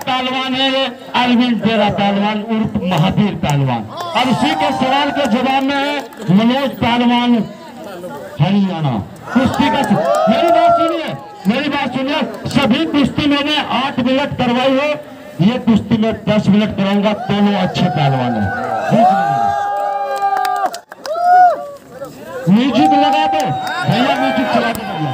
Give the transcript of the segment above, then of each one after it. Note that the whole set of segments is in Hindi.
पहलवान है ये अरविंद डेरा पहलवान उर्फ महावीर पहलवान। अब इसी के सवाल के जवाब में है मनोज पहलवान हरियाणा कुश्ती का। मेरी बात सुनिए, सभी कुश्ती मैंने 8 मिनट करवाई है, ये कुश्ती में 10 मिनट कराऊंगा। दोनों अच्छे पहलवान है। म्यूजिक लगा दो भैया, म्यूजिक चला दो भैया।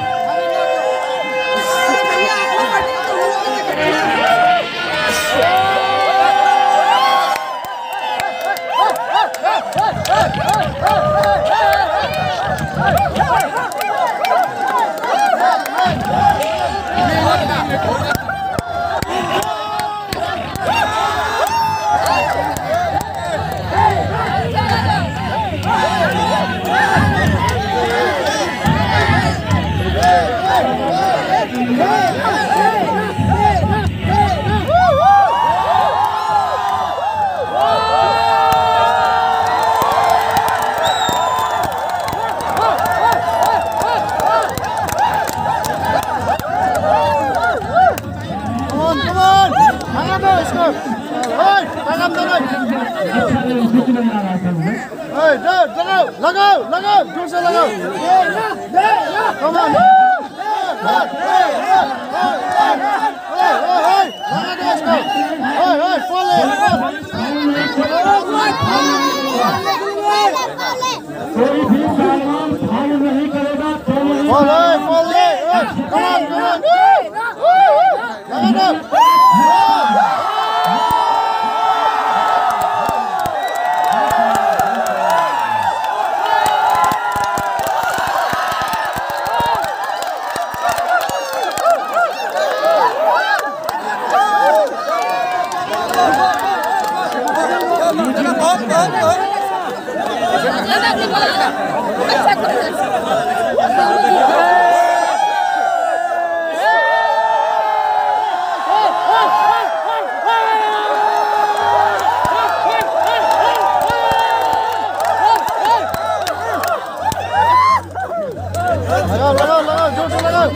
लगाओ जोर से लगाओ। कोई भी पहलवान फाउल नहीं करेगा। लगाओ जोर से लगाओ।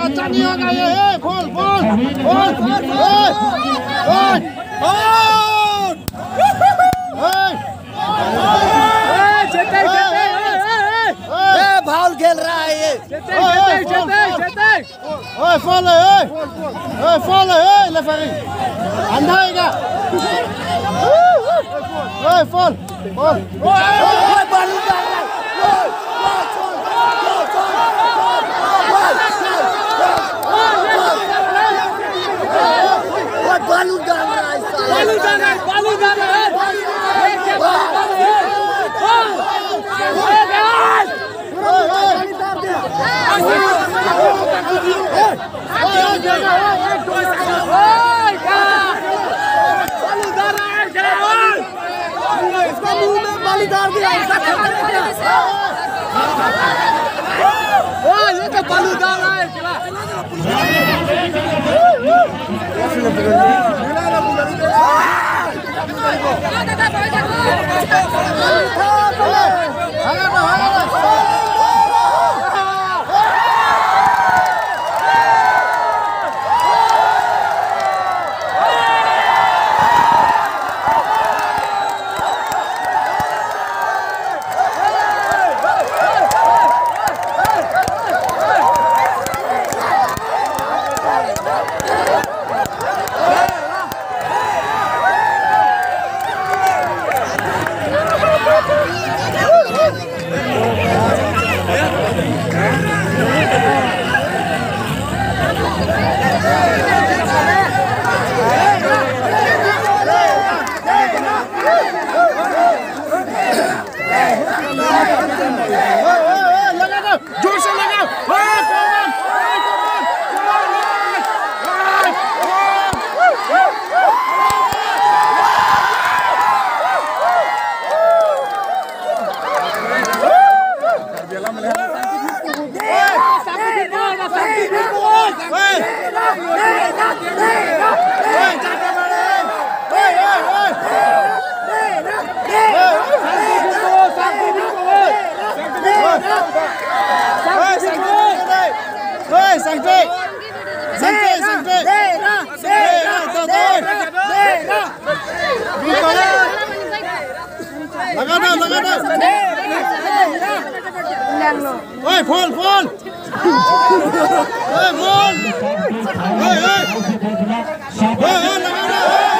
अच्छा नहीं होगा ये। बोल फाउल खेल रहा है ये। फॉल है लेफरी अंधा आएगा। फॉल बालू डाल रहा है। Hey, phone, phone. Hey, phone. Hey, hey. Hey, hey, लगा रहा है.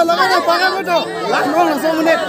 लगा ना पागल बेटो लाख नौ 100 मिनट